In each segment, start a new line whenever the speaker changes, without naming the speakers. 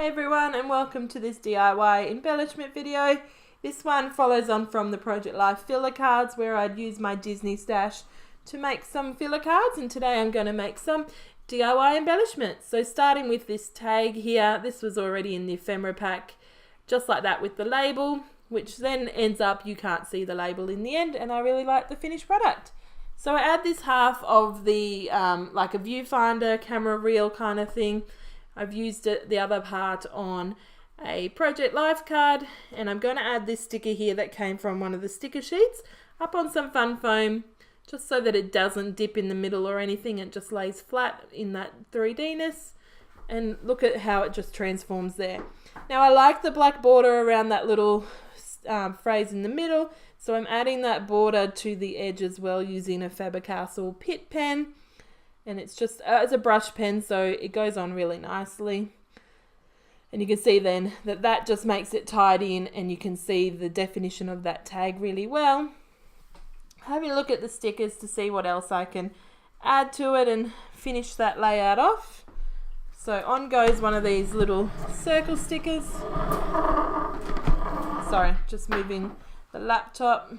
Hey everyone, and welcome to this DIY embellishment video. This one follows on from the Project Life filler cards where I'd use my Disney stash to make some filler cards, and today I'm going to make some DIY embellishments. So starting with this tag here, this was already in the ephemera pack, just like that with the label, which then ends up you can't see the label in the end, and I really like the finished product. So I add this half of the like a viewfinder camera reel kind of thing. I've used it, the other part, on a Project Life card, and I'm going to add this sticker here that came from one of the sticker sheets up on some fun foam, just so that it doesn't dip in the middle or anything. It just lays flat in that 3D-ness, and look at how it just transforms there. Now I like the black border around that little phrase in the middle, so I'm adding that border to the edge as well using a Faber-Castell Pitt pen. And it's just it's a brush pen, so it goes on really nicely. And you can see then that that just makes it tied in, and you can see the definition of that tag really well. Having a look at the stickers to see what else I can add to it and finish that layout off. So on goes one of these little circle stickers. Sorry, just moving the laptop.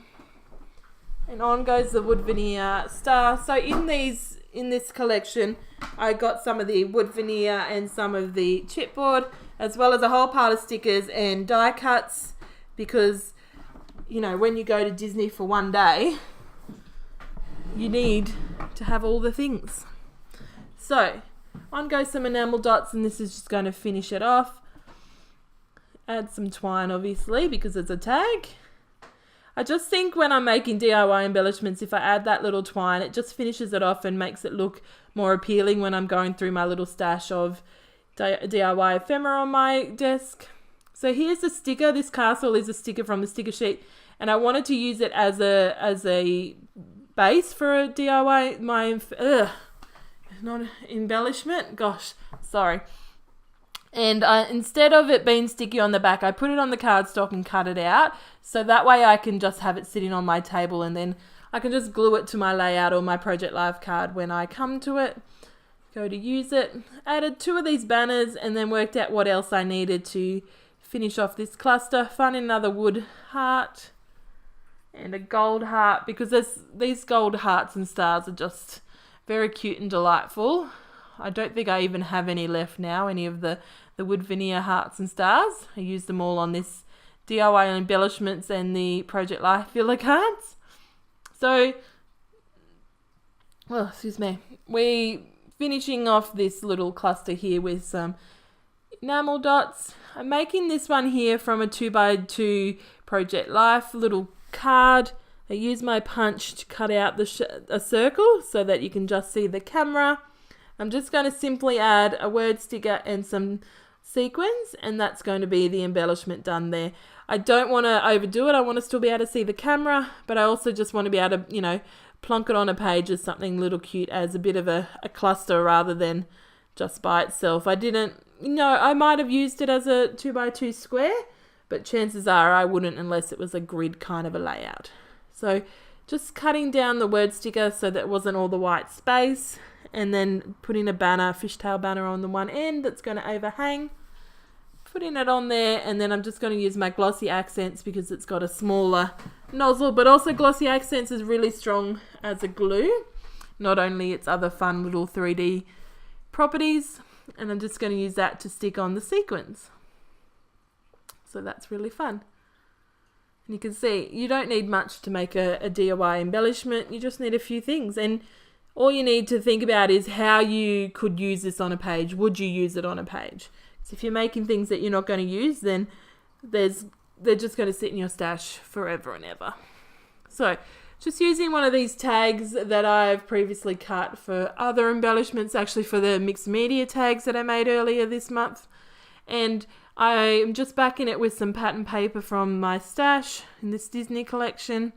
And on goes the wood veneer star. So in this collection, I got some of the wood veneer and some of the chipboard, as well as a whole pile of stickers and die cuts, because, you know, when you go to Disney for one day, you need to have all the things. So, on goes some enamel dots, and this is just going to finish it off. Add some twine, obviously, because it's a tag. I just think when I'm making DIY embellishments, if I add that little twine, it just finishes it off and makes it look more appealing when I'm going through my little stash of DIY ephemera on my desk. So here's the sticker. This castle is a sticker from the sticker sheet, and I wanted to use it as a base for a DIY, not embellishment. Gosh, sorry. And instead of it being sticky on the back, I put it on the cardstock and cut it out. So that way I can just have it sitting on my table, and then I can just glue it to my layout or my Project Life card when I come to it. Go to use it. Added 2 of these banners, and then worked out what else I needed to finish off this cluster. Found another wood heart and a gold heart, because these gold hearts and stars are just very cute and delightful. I don't think I even have any left now, any of the wood veneer hearts and stars. I used them all on this DIY embellishments and the Project Life filler cards. So, well, excuse me. We finishing off this little cluster here with some enamel dots. I'm making this one here from a 2x2 Project Life little card. I use my punch to cut out a circle so that you can just see the camera. I'm just going to simply add a word sticker and some sequins, and that's going to be the embellishment done there. I don't want to overdo it. I want to still be able to see the camera, but I also just want to be able to, you know, plonk it on a page as something little cute, as a bit of a cluster rather than just by itself. I might have used it as a 2x2 square, but chances are I wouldn't unless it was a grid kind of a layout. So just cutting down the word sticker so that it wasn't all the white space, and then putting a banner, fishtail banner on the one end that's going to overhang. Putting it on there, and then I'm just going to use my Glossy Accents because it's got a smaller nozzle, but also Glossy Accents is really strong as a glue, not only its other fun little 3D properties, and I'm just going to use that to stick on the sequins. So that's really fun. And you can see, you don't need much to make a DIY embellishment, you just need a few things, and all you need to think about is how you could use this on a page. Would you use it on a page? So if you're making things that you're not going to use, then they're just going to sit in your stash forever and ever. So just using one of these tags that I've previously cut for other embellishments, actually for the mixed media tags that I made earlier this month. And I'm just backing it with some pattern paper from my stash in this Disney collection.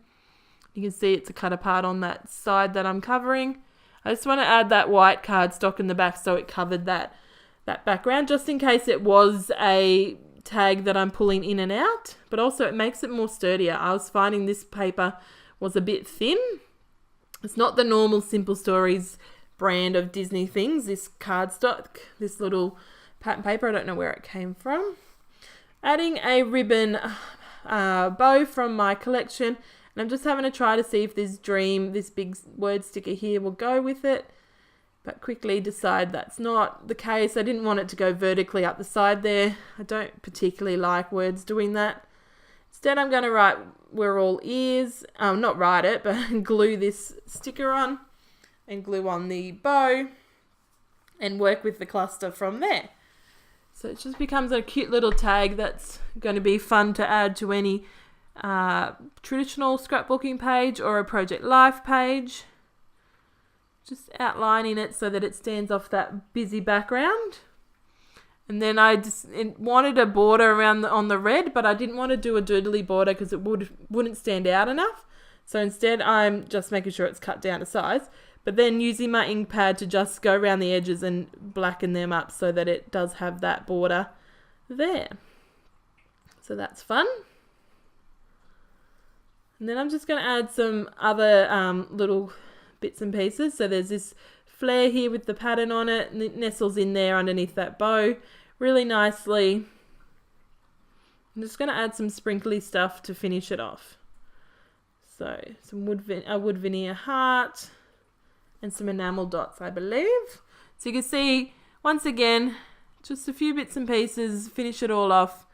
You can see it's a cut apart on that side that I'm covering. I just want to add that white cardstock in the back so it covered that background, just in case it was a tag that I'm pulling in and out, but also it makes it more sturdier. I was finding this paper was a bit thin. It's not the normal Simple Stories brand of Disney things, this cardstock, this little pattern paper. I don't know where it came from. Adding a ribbon bow from my collection. And I'm just having a try to see if this big word sticker here will go with it. But quickly decide that's not the case. I didn't want it to go vertically up the side there. I don't particularly like words doing that. Instead, I'm going to write "We're all ears." Not write it, but glue this sticker on and glue on the bow and work with the cluster from there. So it just becomes a cute little tag that's going to be fun to add to any traditional scrapbooking page or a Project Life page. Just outlining it so that it stands off that busy background. And then I just wanted a border around on the red, but I didn't want to do a doodly border because it wouldn't stand out enough. So instead I'm just making sure it's cut down to size, but then using my ink pad to just go around the edges and blacken them up so that it does have that border there. So that's fun. And then I'm just going to add some other little bits and pieces. So there's this flare here with the pattern on it, and it nestles in there underneath that bow really nicely. I'm just going to add some sprinkly stuff to finish it off. So some wood veneer heart and some enamel dots, I believe. So you can see, once again, just a few bits and pieces, finish it all off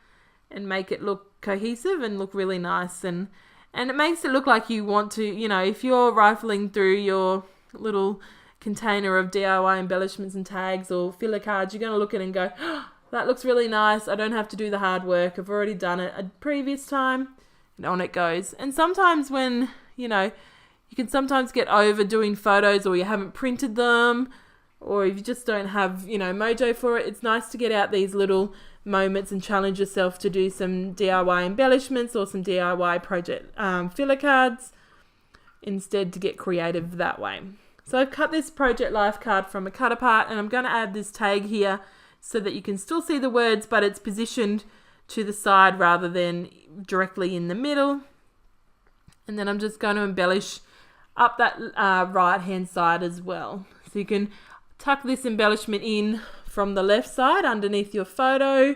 and make it look cohesive and look really nice. And it makes it look like you want to, if you're rifling through your little container of DIY embellishments and tags or filler cards, you're going to look at it and go, oh, that looks really nice. I don't have to do the hard work. I've already done it a previous time. And on it goes. And sometimes when, you can sometimes get over doing photos, or you haven't printed them, or if you just don't have, mojo for it, it's nice to get out these little moments and challenge yourself to do some DIY embellishments or some DIY project filler cards instead, to get creative that way. So I've cut this Project Life card from a cut apart, and I'm going to add this tag here so that you can still see the words, but it's positioned to the side rather than directly in the middle. And then I'm just going to embellish up that right hand side as well. So you can tuck this embellishment in from the left side underneath your photo,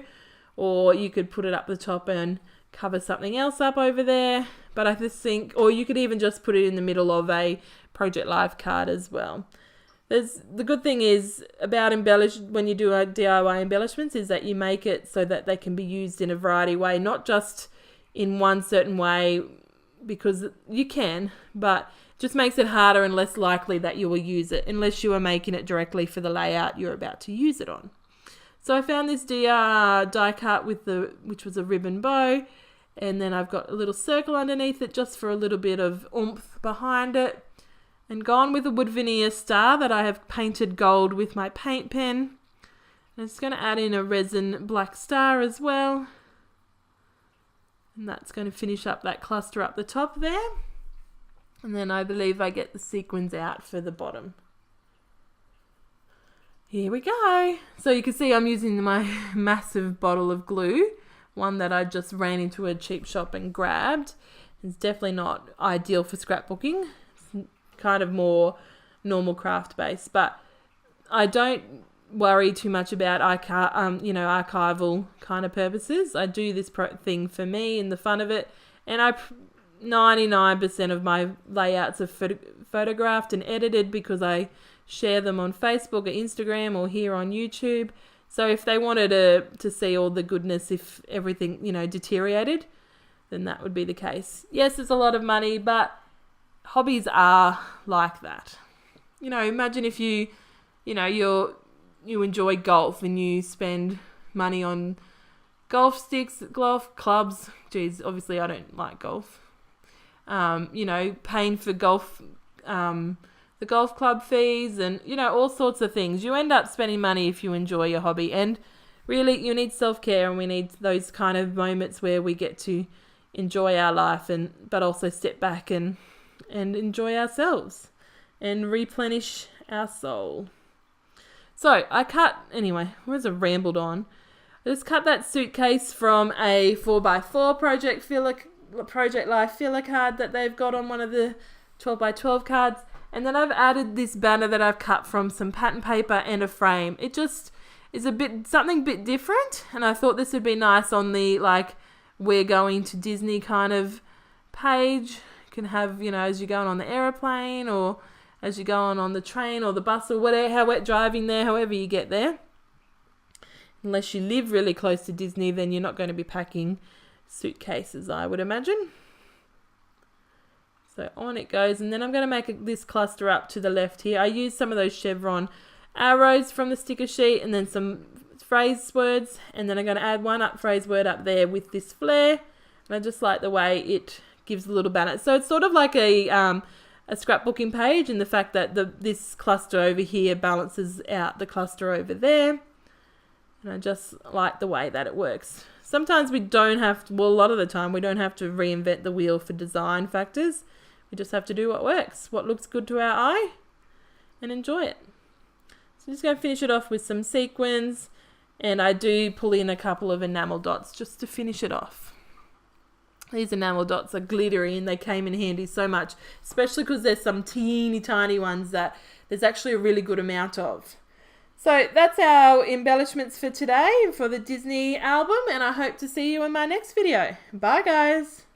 or you could put it up the top and cover something else up over there. But I just think, or you could even just put it in the middle of a Project Life card as well. The good thing is about when you do a DIY embellishments is that you make it so that they can be used in a variety of way, not just in one certain way, because you can, but just makes it harder and less likely that you will use it unless you are making it directly for the layout you're about to use it on. So I found this die cut which was a ribbon bow, and then I've got a little circle underneath it just for a little bit of oomph behind it, and gone with a wood veneer star that I have painted gold with my paint pen. And I'm just going to add in a resin black star as well, and that's going to finish up that cluster up the top there. And then I believe I get the sequins out for the bottom. Here we go. So you can see I'm using my massive bottle of glue, one that I just ran into a cheap shop and grabbed. It's definitely not ideal for scrapbooking. It's kind of more normal craft based, but I don't worry too much about archival kind of purposes. I do this thing for me and the fun of it, and 99% of my layouts are photographed and edited because I share them on Facebook or Instagram or here on YouTube. So if they wanted to see all the goodness, if everything, deteriorated, then that would be the case. Yes, it's a lot of money, but hobbies are like that. Imagine if you enjoy golf and you spend money on golf sticks, golf clubs. Geez, obviously I don't like golf. Paying for golf, the golf club fees and, all sorts of things. You end up spending money if you enjoy your hobby, and really you need self-care, and we need those kind of moments where we get to enjoy our life but also step back and enjoy ourselves and replenish our soul. So I rambled on. I just cut that suitcase from a 4x4 Project Life filler card that they've got on one of the 12x12 cards, and then I've added this banner that I've cut from some pattern paper and a frame. It's is something a bit different, and I thought this would be nice on the like we're going to Disney kind of page. You can have, you know, as you're going on the aeroplane or as you're going on the train or the bus or whatever, how we're driving there, however you get there. Unless you live really close to Disney, then you're not going to be packing suitcases, I would imagine. So on it goes, and then I'm going to make this cluster up to the left here. I used some of those chevron arrows from the sticker sheet and then some phrase words, and then I'm going to add one phrase word up there with this flare, and I just like the way it gives a little balance. So it's sort of like a scrapbooking page in the fact that this cluster over here balances out the cluster over there, and I just like the way that it works. Sometimes we don't have to, well, a lot of the time we don't have to reinvent the wheel for design factors. We just have to do what works, what looks good to our eye, and enjoy it. So I'm just going to finish it off with some sequins, and I do pull in a couple of enamel dots just to finish it off. These enamel dots are glittery and they came in handy so much, especially because there's some teeny tiny ones that there's actually a really good amount of. So that's our embellishments for today for the Disney album, and I hope to see you in my next video. Bye guys!